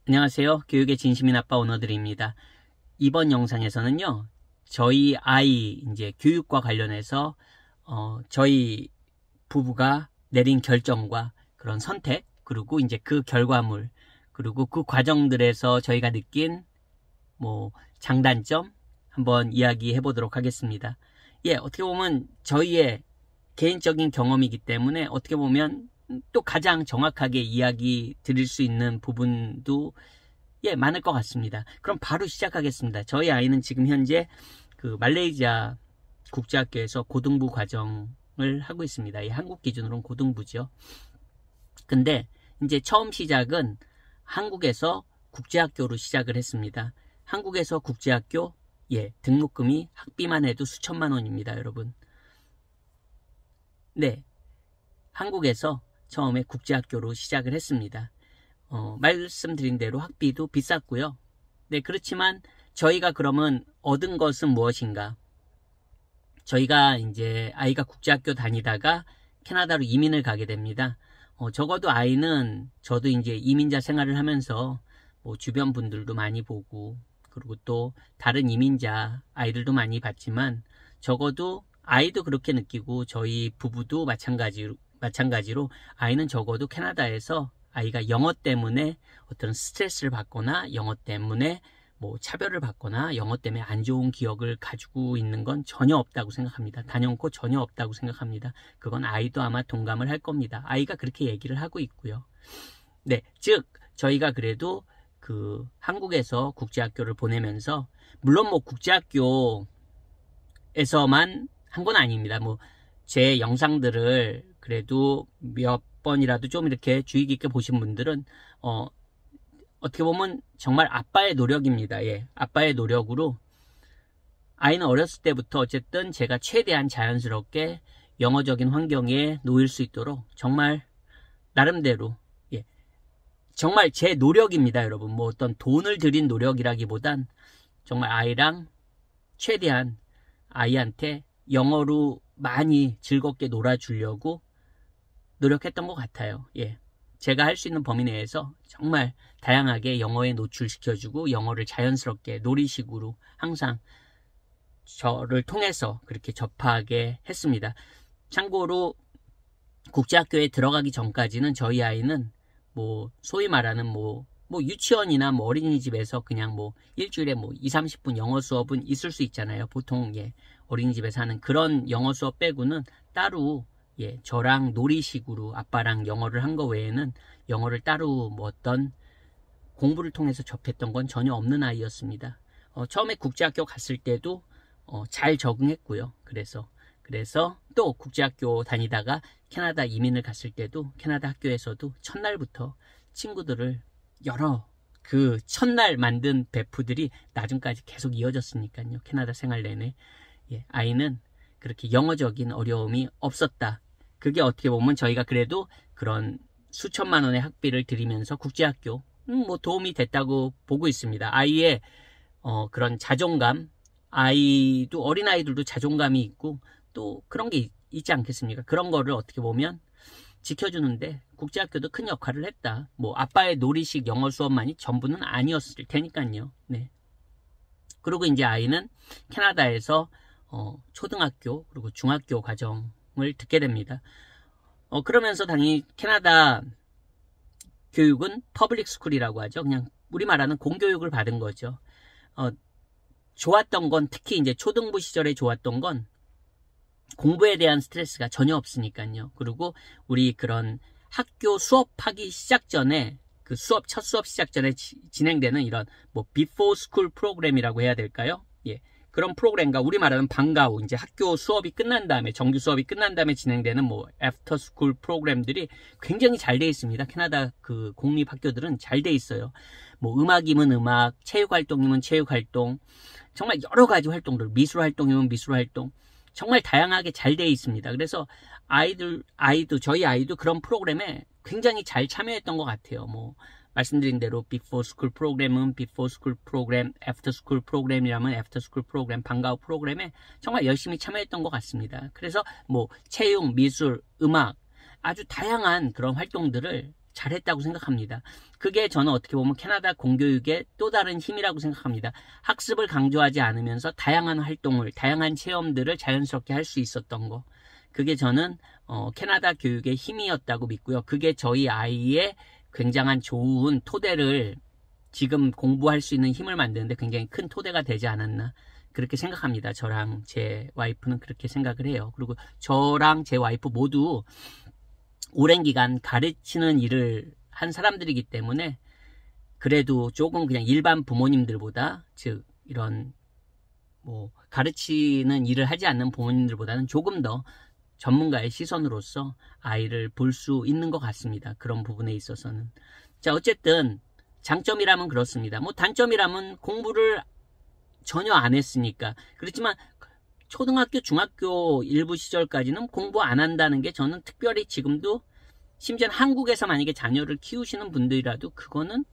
안녕하세요. 교육의 진심인 아빠 오너들입니다. 이번 영상에서는요, 저희 아이 이제 교육과 관련해서 저희 부부가 내린 결정과 그런 선택, 그리고 이제 그 결과물, 그리고 그 과정들에서 저희가 느낀 장단점 한번 이야기해 보도록 하겠습니다. 어떻게 보면 저희의 개인적인 경험이기 때문에 어떻게 보면 또 가장 정확하게 이야기 드릴 수 있는 부분도 많을 것 같습니다. 그럼 바로 시작하겠습니다. 저희 아이는 지금 현재 그 말레이시아 국제학교에서 고등부 과정을 하고 있습니다. 한국 기준으로는 고등부죠. 근데 이제 처음 시작은 한국에서 국제학교로 시작을 했습니다. 한국에서 국제학교 등록금이 학비만 해도 수천만 원입니다, 여러분. 네, 한국에서 처음에 국제학교로 시작을 했습니다. 말씀드린 대로 학비도 비쌌고요. 네, 그렇지만 저희가 그러면 얻은 것은 무엇인가? 저희가 이제 아이가 국제학교 다니다가 캐나다로 이민을 가게 됩니다. 적어도 아이는 저도 이제 이민자 생활을 하면서 주변 분들도 많이 보고 그리고 또 다른 이민자 아이들도 많이 봤지만 적어도 아이도 그렇게 느끼고 저희 부부도 마찬가지로 아이는 적어도 캐나다에서 아이가 영어 때문에 어떤 스트레스를 받거나 영어 때문에 차별을 받거나 영어 때문에 안 좋은 기억을 가지고 있는 건 전혀 없다고 생각합니다. 단연코 전혀 없다고 생각합니다. 그건 아이도 아마 동감을 할 겁니다. 아이가 그렇게 얘기를 하고 있고요. 네, 즉 저희가 그래도 그 한국에서 국제학교를 보내면서 물론 국제학교에서만 한 건 아닙니다. 제 영상들을 그래도 몇 번이라도 좀 이렇게 주의 깊게 보신 분들은 어떻게 보면 정말 아빠의 노력입니다. 아빠의 노력으로 아이는 어렸을 때부터 어쨌든 제가 최대한 자연스럽게 영어적인 환경에 놓일 수 있도록 정말 나름대로 정말 제 노력입니다, 여러분. 어떤 돈을 들인 노력이라기보단 정말 아이랑 최대한 아이한테 영어로 많이 즐겁게 놀아주려고 노력했던 것 같아요. 제가 할 수 있는 범위 내에서 정말 다양하게 영어에 노출시켜주고 영어를 자연스럽게 놀이식으로 항상 저를 통해서 그렇게 접하게 했습니다. 참고로 국제학교에 들어가기 전까지는 저희 아이는 소위 말하는 유치원이나 어린이집에서 그냥 일주일에 20-30분 영어 수업은 있을 수 있잖아요. 보통 어린이집에서 하는 그런 영어 수업 빼고는 따로 저랑 놀이식으로 아빠랑 영어를 한 거 외에는 영어를 따로 어떤 공부를 통해서 접했던 건 전혀 없는 아이였습니다. 처음에 국제학교 갔을 때도 잘 적응했고요. 그래서 또 국제학교 다니다가 캐나다 이민을 갔을 때도 캐나다 학교에서도 첫날부터 친구들을 그 첫날 만든 베프들이 나중까지 계속 이어졌으니까요. 캐나다 생활 내내 아이는 그렇게 영어적인 어려움이 없었다. 그게 어떻게 보면 저희가 그래도 그런 수천만 원의 학비를 들이면서 국제학교 도움이 됐다고 보고 있습니다. 아이의 그런 자존감, 아이도 어린아이들도 자존감이 있고 또 그런 게 있지 않겠습니까? 그런 거를 어떻게 보면 지켜주는데 국제학교도 큰 역할을 했다. 아빠의 놀이식 영어 수업만이 전부는 아니었을 테니까요. 네. 그리고 이제 아이는 캐나다에서 초등학교 그리고 중학교 과정을 듣게 됩니다. 그러면서 당연히 캐나다 교육은 퍼블릭 스쿨이라고 하죠. 그냥 우리 말하는 공교육을 받은 거죠. 좋았던 건 특히 이제 초등부 시절에 좋았던 건 공부에 대한 스트레스가 전혀 없으니까요. 그리고 우리 그런 학교 수업하기 시작 전에 첫 수업 시작 전에 진행되는 이런 before school 프로그램이라고 해야 될까요? 그런 프로그램과 우리 말하는 방과 후 이제 학교 수업이 끝난 다음에 정규 수업이 끝난 다음에 진행되는 애프터 스쿨 프로그램들이 굉장히 잘 돼 있습니다. 캐나다 그 공립 학교들은 잘 돼 있어요. 음악이면 음악, 체육 활동이면 체육 활동, 정말 여러 가지 활동들, 미술 활동이면 미술 활동, 정말 다양하게 잘 돼 있습니다. 그래서 저희 아이도 그런 프로그램에 굉장히 잘 참여했던 것 같아요. 말씀드린 대로 before school 프로그램은 before school 프로그램, after school 프로그램이라면 after school 프로그램, 방과 후 프로그램에 정말 열심히 참여했던 것 같습니다. 그래서 체육, 미술, 음악 아주 다양한 그런 활동들을 잘했다고 생각합니다. 그게 저는 어떻게 보면 캐나다 공교육의 또 다른 힘이라고 생각합니다. 학습을 강조하지 않으면서 다양한 활동을, 다양한 체험들을 자연스럽게 할 수 있었던 거. 그게 저는 캐나다 교육의 힘이었다고 믿고요. 그게 저희 아이의 굉장한 좋은 토대를 지금 공부할 수 있는 힘을 만드는데 굉장히 큰 토대가 되지 않았나 그렇게 생각합니다. 저랑 제 와이프는 그렇게 생각을 해요. 그리고 저랑 제 와이프 모두 오랜 기간 가르치는 일을 한 사람들이기 때문에 그래도 조금 그냥 일반 부모님들보다, 즉 이런 뭐 가르치는 일을 하지 않는 부모님들보다는 조금 더 전문가의 시선으로서 아이를 볼 수 있는 것 같습니다. 그런 부분에 있어서는. 자, 어쨌든 장점이라면 그렇습니다. 뭐 단점이라면 공부를 전혀 안 했으니까. 그렇지만 초등학교, 중학교 일부 시절까지는 공부 안 한다는 게 저는 특별히 지금도, 심지어 한국에서 만약에 자녀를 키우시는 분들이라도 그거는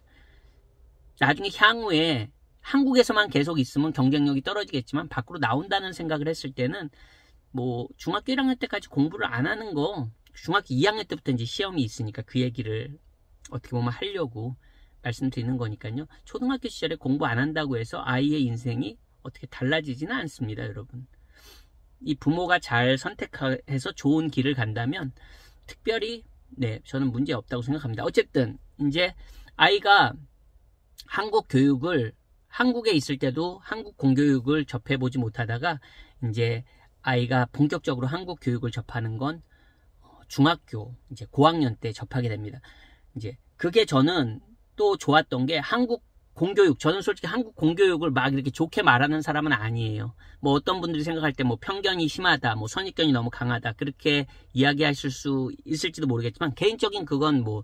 나중에 향후에 한국에서만 계속 있으면 경쟁력이 떨어지겠지만 밖으로 나온다는 생각을 했을 때는 뭐 중학교 1학년 때까지 공부를 안 하는 거, 중학교 2학년 때부터 이제 시험이 있으니까 그 얘기를 어떻게 보면 하려고 말씀드리는 거니까요. 초등학교 시절에 공부 안 한다고 해서 아이의 인생이 어떻게 달라지지는 않습니다, 여러분. 이 부모가 잘 선택해서 좋은 길을 간다면 특별히 저는 문제 없다고 생각합니다. 어쨌든 이제 아이가 한국 교육을, 한국에 있을 때도 한국 공교육을 접해보지 못하다가 이제 아이가 본격적으로 한국 교육을 접하는 건 중학교 이제 고학년 때 접하게 됩니다. 이제 그게 저는 또 좋았던 게 한국 공교육, 저는 솔직히 한국 공교육을 막 이렇게 좋게 말하는 사람은 아니에요. 뭐 어떤 분들이 생각할 때 뭐 편견이 심하다, 뭐 선입견이 너무 강하다, 그렇게 이야기하실 수 있을지도 모르겠지만 개인적인 그건 뭐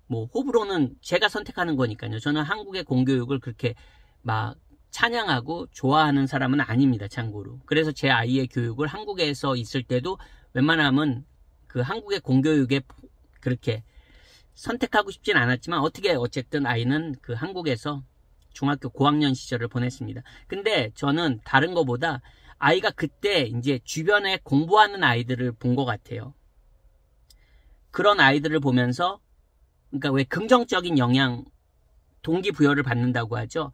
호불호는 제가 선택하는 거니까요. 저는 한국의 공교육을 그렇게 막 찬양하고 좋아하는 사람은 아닙니다, 참고로. 그래서 제 아이의 교육을 한국에서 있을 때도 웬만하면 그 한국의 공교육에 그렇게 선택하고 싶진 않았지만 어쨌든 아이는 그 한국에서 중학교 고학년 시절을 보냈습니다. 근데 저는 다른 거보다 아이가 그때 이제 주변에 공부하는 아이들을 본 것 같아요. 그런 아이들을 보면서, 그러니까 왜 긍정적인 영향, 동기부여를 받는다고 하죠.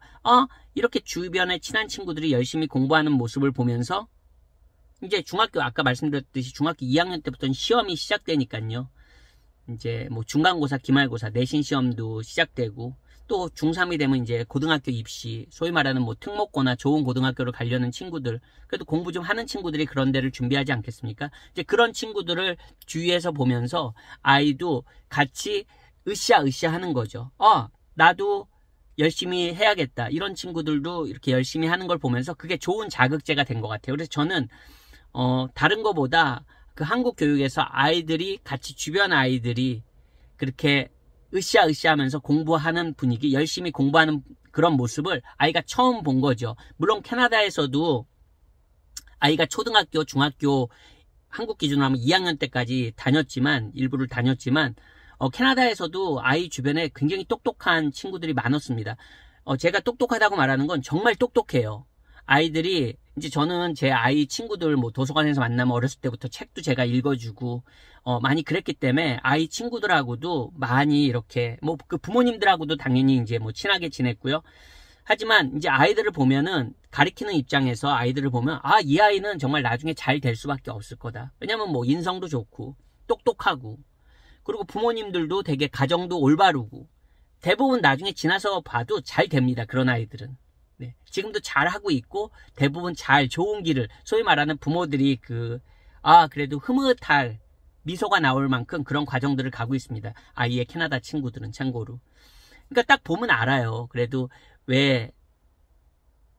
이렇게 주변에 친한 친구들이 열심히 공부하는 모습을 보면서 이제 중학교, 아까 말씀드렸듯이 중학교 2학년 때부터는 시험이 시작되니까요. 이제 뭐 중간고사, 기말고사, 내신 시험도 시작되고, 또 중3이 되면 이제 고등학교 입시, 소위 말하는 뭐 특목고나 좋은 고등학교를 가려는 친구들, 그래도 공부 좀 하는 친구들이 그런 데를 준비하지 않겠습니까? 이제 그런 친구들을 주위에서 보면서 아이도 같이 으쌰으쌰 하는 거죠. 나도 열심히 해야겠다. 이런 친구들도 이렇게 열심히 하는 걸 보면서 그게 좋은 자극제가 된 것 같아요. 그래서 저는 다른 거보다 그 한국 교육에서 아이들이 같이, 주변 아이들이 그렇게 으쌰으쌰 하면서 공부하는 분위기, 열심히 공부하는 그런 모습을 아이가 처음 본 거죠. 물론 캐나다에서도 아이가 초등학교, 중학교, 한국 기준으로 하면 2학년 때까지 다녔지만, 일부를 다녔지만, 캐나다에서도 아이 주변에 굉장히 똑똑한 친구들이 많았습니다. 제가 똑똑하다고 말하는 건 정말 똑똑해요. 아이들이, 이제 저는 제 아이 친구들 뭐 도서관에서 만나면 어렸을 때부터 책도 제가 읽어주고 많이 그랬기 때문에 아이 친구들하고도 많이 이렇게 뭐 그 부모님들하고도 당연히 이제 뭐 친하게 지냈고요. 하지만 이제 아이들을 보면은, 가리키는 입장에서 아이들을 보면 이 아이는 정말 나중에 잘 될 수밖에 없을 거다. 왜냐면 뭐 인성도 좋고 똑똑하고, 그리고 부모님들도 되게 가정도 올바르고, 대부분 나중에 지나서 봐도 잘 됩니다. 그런 아이들은. 지금도 잘 하고 있고 대부분 잘 좋은 길을, 소위 말하는 부모들이 그래도 흐뭇할 미소가 나올 만큼 그런 과정들을 가고 있습니다. 아이의 캐나다 친구들은 참고로. 그러니까 딱 보면 알아요. 그래도 왜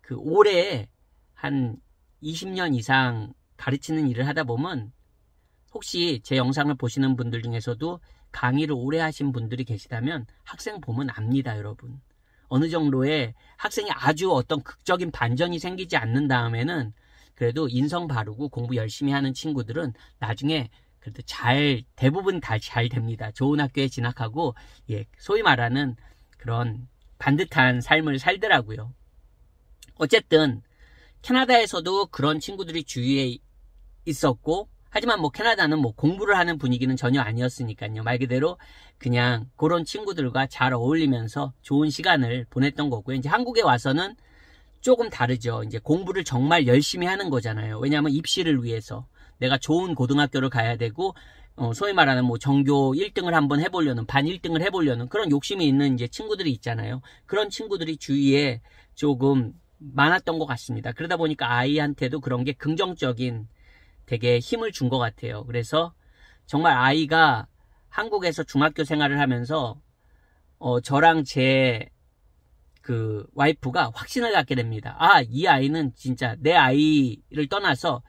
그 오래 한 20년 이상 가르치는 일을 하다 보면, 혹시 제 영상을 보시는 분들 중에서도 강의를 오래 하신 분들이 계시다면 학생 보면 압니다, 여러분. 어느 정도의 학생이 아주 어떤 극적인 반전이 생기지 않는 다음에는 그래도 인성 바르고 공부 열심히 하는 친구들은 나중에 그래도 대부분 다 잘 됩니다. 좋은 학교에 진학하고, 소위 말하는 그런 반듯한 삶을 살더라고요. 어쨌든 캐나다에서도 그런 친구들이 주위에 있었고, 하지만 뭐 캐나다는 뭐 공부를 하는 분위기는 전혀 아니었으니까요. 말 그대로 그냥 그런 친구들과 잘 어울리면서 좋은 시간을 보냈던 거고요. 이제 한국에 와서는 조금 다르죠. 이제 공부를 정말 열심히 하는 거잖아요. 왜냐하면 입시를 위해서 내가 좋은 고등학교를 가야 되고, 소위 말하는 뭐 전교 1등을 한번 해보려는, 반 1등을 해보려는 그런 욕심이 있는 이제 친구들이 있잖아요. 그런 친구들이 주위에 조금 많았던 것 같습니다. 그러다 보니까 아이한테도 그런 게 긍정적인 되게 힘을 준 것 같아요. 그래서 정말 아이가 한국에서 중학교 생활을 하면서 저랑 제 그 와이프가 확신을 갖게 됩니다. 아, 이 아이는 진짜 내 아이를 떠나서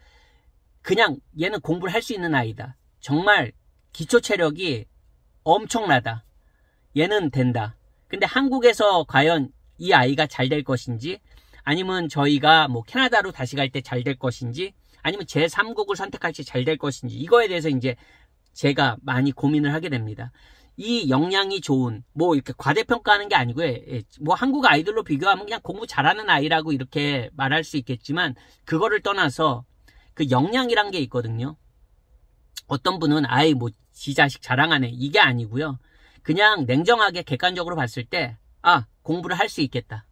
그냥 얘는 공부를 할 수 있는 아이다. 정말 기초 체력이 엄청나다. 얘는 된다. 근데 한국에서 과연 이 아이가 잘 될 것인지, 아니면 저희가 뭐 캐나다로 다시 갈 때 잘 될 것인지, 아니면 제3국을 선택할지 잘 될 것인지, 이거에 대해서 이제 제가 많이 고민을 하게 됩니다. 이 역량이 좋은, 뭐 이렇게 과대평가하는 게 아니고요. 뭐 한국 아이들로 비교하면 그냥 공부 잘하는 아이라고 이렇게 말할 수 있겠지만, 그거를 떠나서 그 역량이란 게 있거든요. 어떤 분은 아이 뭐 지 자식 자랑하네, 이게 아니고요. 그냥 냉정하게 객관적으로 봤을 때, 아, 공부를 할 수 있겠다.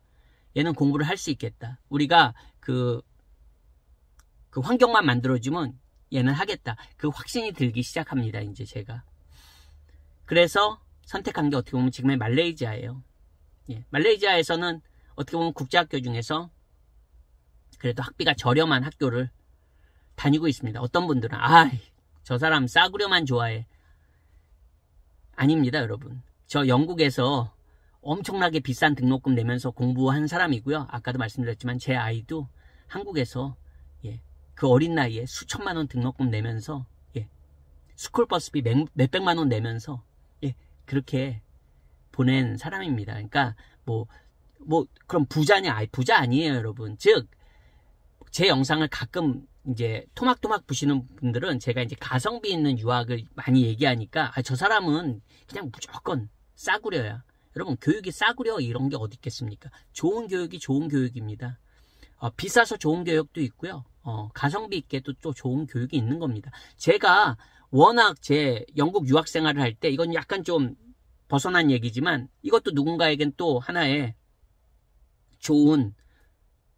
얘는 공부를 할 수 있겠다. 우리가 그 환경만 만들어주면 얘는 하겠다. 그 확신이 들기 시작합니다. 이제 제가. 그래서 선택한 게 어떻게 보면 지금의 말레이시아예요. 예, 말레이시아에서는 어떻게 보면 국제학교 중에서 그래도 학비가 저렴한 학교를 다니고 있습니다. 어떤 분들은 저 사람 싸구려만 좋아해. 아닙니다, 여러분. 저 영국에서 엄청나게 비싼 등록금 내면서 공부한 사람이고요. 아까도 말씀드렸지만 제 아이도 한국에서 그 어린 나이에 수천만 원 등록금 내면서 스쿨버스비 몇백만 원 내면서 그렇게 보낸 사람입니다. 그러니까 뭐 그럼 부자냐? 부자 아니에요, 여러분. 즉 제 영상을 가끔 이제 토막토막 보시는 분들은 제가 이제 가성비 있는 유학을 많이 얘기하니까 저 사람은 그냥 무조건 싸구려야. 여러분, 교육이 싸구려 이런 게 어디 있겠습니까? 좋은 교육이 좋은 교육입니다. 비싸서 좋은 교육도 있고요. 가성비 있게 또 좋은 교육이 있는 겁니다. 제가 워낙 제 영국 유학 생활을 할 때, 이건 약간 좀 벗어난 얘기지만 이것도 누군가에겐 또 하나의 좋은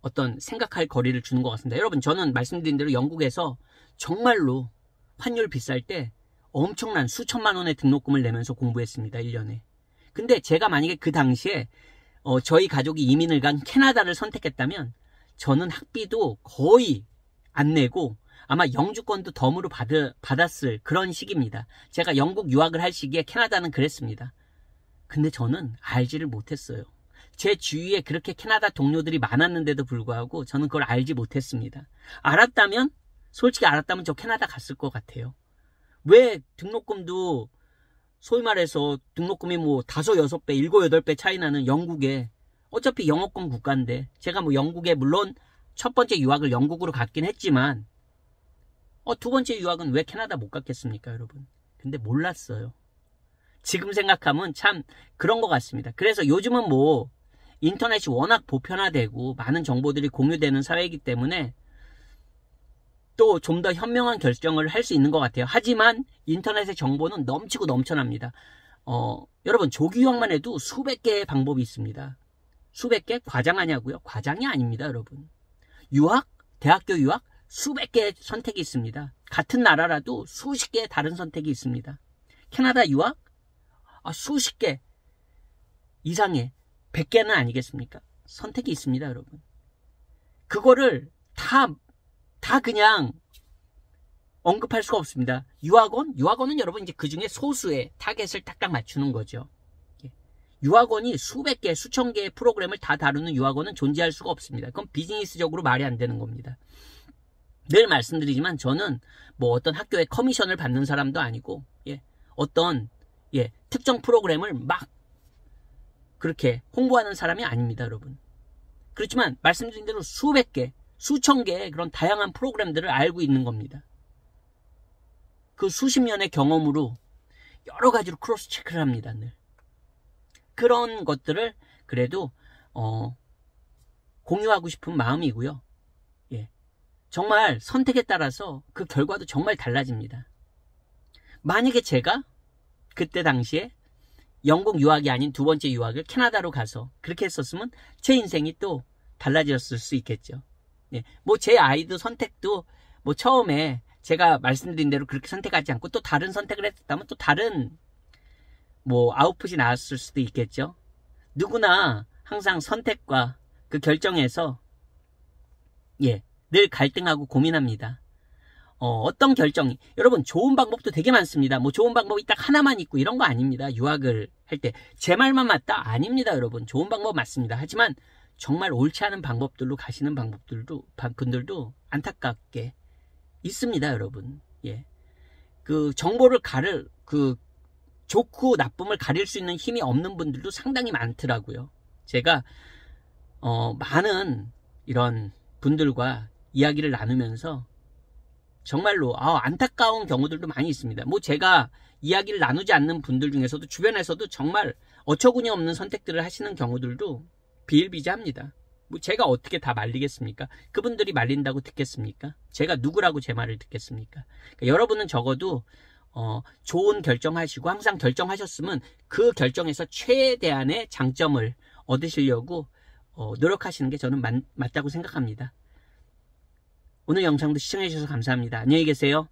어떤 생각할 거리를 주는 것 같습니다. 여러분, 저는 말씀드린 대로 영국에서 정말로 환율 비쌀 때 엄청난 수천만 원의 등록금을 내면서 공부했습니다. 1년에. 근데 제가 만약에 그 당시에 저희 가족이 이민을 간 캐나다를 선택했다면 저는 학비도 거의 안 내고 아마 영주권도 덤으로 받았을 그런 시기입니다. 제가 영국 유학을 할 시기에 캐나다는 그랬습니다. 근데 저는 알지를 못했어요. 제 주위에 그렇게 캐나다 동료들이 많았는데도 불구하고 저는 그걸 알지 못했습니다. 솔직히 알았다면 저 캐나다 갔을 것 같아요. 왜 등록금도 소위 말해서 등록금이 뭐 5, 6배, 7, 8배 차이 나는 영국에, 어차피 영어권 국가인데, 제가 뭐 영국에 물론 첫 번째 유학을 영국으로 갔긴 했지만 두 번째 유학은 왜 캐나다 못 갔겠습니까, 여러분? 근데 몰랐어요. 지금 생각하면 참 그런 것 같습니다. 그래서 요즘은 뭐 인터넷이 워낙 보편화되고 많은 정보들이 공유되는 사회이기 때문에 또 좀 더 현명한 결정을 할 수 있는 것 같아요. 하지만 인터넷의 정보는 넘치고 넘쳐납니다. 여러분, 조기 유학만 해도 수백 개의 방법이 있습니다. 수백 개? 과장하냐고요? 과장이 아닙니다, 여러분. 유학, 대학교 유학, 수백 개의 선택이 있습니다. 같은 나라라도 수십 개의 다른 선택이 있습니다. 캐나다 유학? 수십 개 이상의 100개는 아니겠습니까? 선택이 있습니다, 여러분. 그거를 다 그냥 언급할 수가 없습니다. 유학원은 여러분 이제 그 중에 소수의 타겟을 딱딱 맞추는 거죠. 유학원이 수백 개, 수천 개의 프로그램을 다 다루는 유학원은 존재할 수가 없습니다. 그건 비즈니스적으로 말이 안 되는 겁니다. 늘 말씀드리지만 저는 뭐 어떤 학교에 커미션을 받는 사람도 아니고, 어떤 특정 프로그램을 막 그렇게 홍보하는 사람이 아닙니다, 여러분. 그렇지만 말씀드린 대로 수백 개, 수천 개의 그런 다양한 프로그램들을 알고 있는 겁니다. 그 수십 년의 경험으로 여러 가지로 크로스 체크를 합니다, 늘. 그런 것들을 그래도 공유하고 싶은 마음이고요. 정말 선택에 따라서 그 결과도 정말 달라집니다. 만약에 제가 그때 당시에 영국 유학이 아닌 두 번째 유학을 캐나다로 가서 그렇게 했었으면 제 인생이 또 달라졌을 수 있겠죠. 예, 뭐 제 아이도 선택도 뭐 처음에 제가 말씀드린 대로 그렇게 선택하지 않고 또 다른 선택을 했다면 또 다른 뭐 아웃풋이 나왔을 수도 있겠죠. 누구나 항상 선택과 그 결정에서 늘 갈등하고 고민합니다. 어떤 결정이, 여러분 좋은 방법도 되게 많습니다. 뭐 좋은 방법이 딱 하나만 있고 이런 거 아닙니다. 유학을 할 때 제 말만 맞다? 아닙니다. 여러분 좋은 방법 맞습니다. 하지만 정말 옳지 않은 방법들로 가시는 분들도 안타깝게 있습니다. 여러분. 그 정보를 좋고 나쁨을 가릴 수 있는 힘이 없는 분들도 상당히 많더라고요. 제가 많은 이런 분들과 이야기를 나누면서 정말로 안타까운 경우들도 많이 있습니다. 뭐 제가 이야기를 나누지 않는 분들 중에서도 주변에서도 정말 어처구니 없는 선택들을 하시는 경우들도 비일비재합니다. 뭐 제가 어떻게 다 말리겠습니까? 그분들이 말린다고 듣겠습니까? 제가 누구라고 제 말을 듣겠습니까? 그러니까 여러분은 적어도 좋은 결정하시고 항상 결정하셨으면 그 결정에서 최대한의 장점을 얻으시려고 노력하시는 게 저는 맞다고 생각합니다. 오늘 영상도 시청해주셔서 감사합니다. 안녕히 계세요.